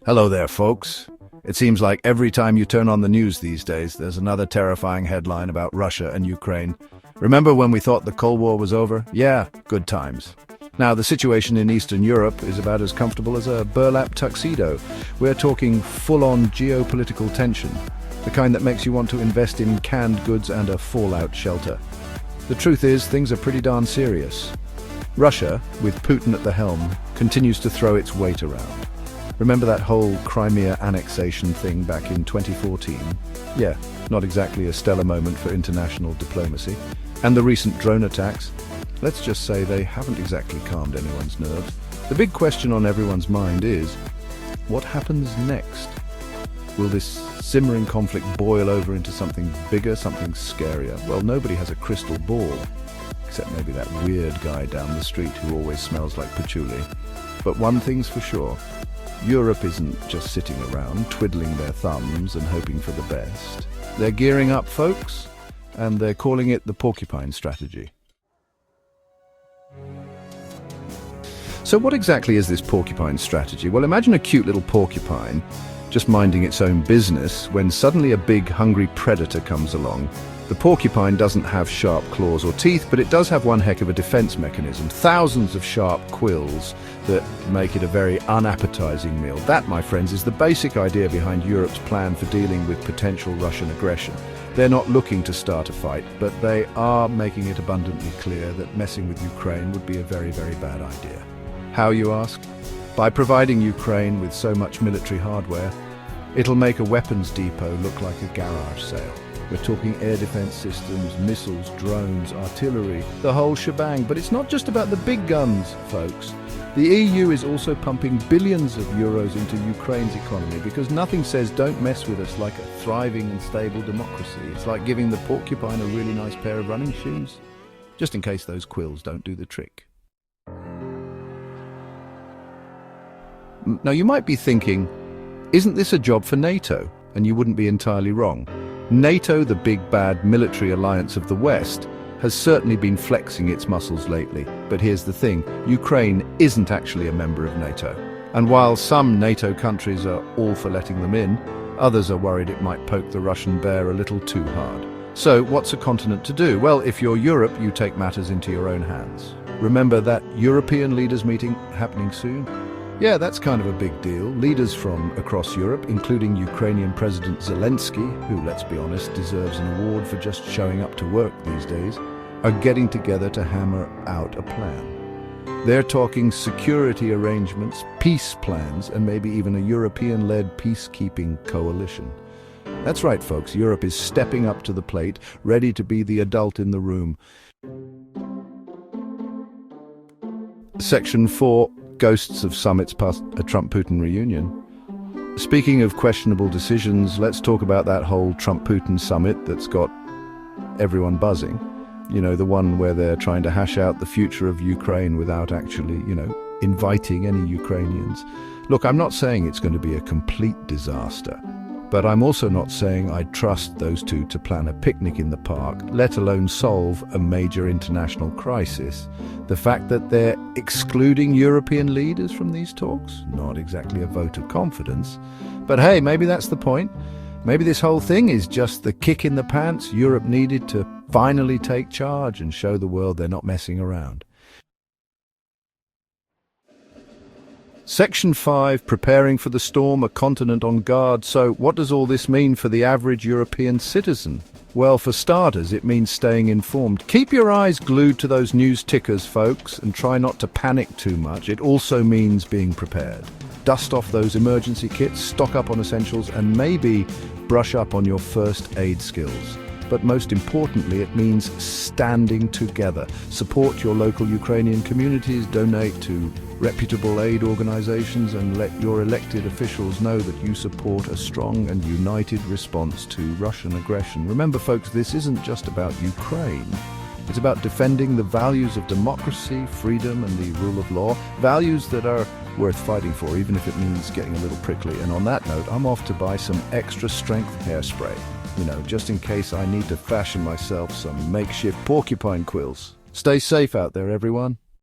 Hello there, folks. It seems like every time you turn on the news these days, there's another terrifying headline about Russia and Ukraine. Remember when we thought the Cold War was over? Yeah, good times. Now, the situation in Eastern Europe is about as comfortable as a burlap tuxedo. We're talking full-on geopolitical tension, the kind that makes you want to invest in canned goods and a fallout shelter. The truth is, things are pretty darn serious. Russia, with Putin at the helm, continues to throw its weight around. Remember that whole Crimea annexation thing back in 2014? Yeah, not exactly a stellar moment for international diplomacy. And the recent drone attacks? Let's just say they haven't exactly calmed anyone's nerves. The big question on everyone's mind is, what happens next? Will this simmering conflict boil over into something bigger, something scarier? Well, nobody has a crystal ball, except maybe that weird guy down the street who always smells like patchouli. But one thing's for sure, Europe isn't just sitting around, twiddling their thumbs and hoping for the best. They're gearing up, folks, and they're calling it the Porcupine strategy. So what exactly is this porcupine strategy? Well, imagine a cute little porcupine just minding its own business when suddenly a big, hungry predator comes along. The porcupine doesn't have sharp claws or teeth, but it does have one heck of a defense mechanism. Thousands of sharp quills that make it a very unappetizing meal. That, my friends, is the basic idea behind Europe's plan for dealing with potential Russian aggression. They're not looking to start a fight, but they are making it abundantly clear that messing with Ukraine would be a very, very bad idea. How, you ask? By providing Ukraine with so much military hardware, it'll make a weapons depot look like a garage sale. We're talking air defense systems, missiles, drones, artillery, the whole shebang. But it's not just about the big guns, folks. The EU is also pumping billions of euros into Ukraine's economy because nothing says don't mess with us like a thriving and stable democracy. It's like giving the porcupine a really nice pair of running shoes, just in case those quills don't do the trick. Now, you might be thinking, isn't this a job for NATO? And you wouldn't be entirely wrong. NATO, the big bad military alliance of the West, has certainly been flexing its muscles lately. But here's the thing, Ukraine isn't actually a member of NATO. And while some NATO countries are all for letting them in, others are worried it might poke the Russian bear a little too hard. So what's a continent to do? Well, if you're Europe, you take matters into your own hands. Remember that European leaders meeting happening soon? Yeah, that's kind of a big deal. Leaders from across Europe, including Ukrainian President Zelensky, who, let's be honest, deserves an award for just showing up to work these days, are getting together to hammer out a plan. They're talking security arrangements, peace plans, and maybe even a European-led peacekeeping coalition. That's right, folks, Europe is stepping up to the plate, ready to be the adult in the room. Section 4. Ghosts of summits past a Trump-Putin reunion. Speaking of questionable decisions, let's talk about that whole Trump-Putin summit that's got everyone buzzing. You know, the one where they're trying to hash out the future of Ukraine without actually, inviting any Ukrainians. Look, I'm not saying it's going to be a complete disaster, but I'm also not saying I trust those two to plan a picnic in the park, let alone solve a major international crisis. The fact that they're excluding European leaders from these talks? Not exactly a vote of confidence. But hey, maybe that's the point. Maybe this whole thing is just the kick in the pants Europe needed to finally take charge and show the world they're not messing around. Section 5, preparing for the storm, a continent on guard. So what does all this mean for the average European citizen? Well, for starters, it means staying informed. Keep your eyes glued to those news tickers, folks, and try not to panic too much. It also means being prepared. Dust off those emergency kits, stock up on essentials, and maybe brush up on your first aid skills. But most importantly, it means standing together. Support your local Ukrainian communities, donate to reputable aid organizations, and let your elected officials know that you support a strong and united response to Russian aggression. Remember, folks, this isn't just about Ukraine. It's about defending the values of democracy, freedom, and the rule of law, values that are worth fighting for, even if it means getting a little prickly. And on that note, I'm off to buy some extra strength hairspray. Just in case I need to fashion myself some makeshift porcupine quills. Stay safe out there, everyone.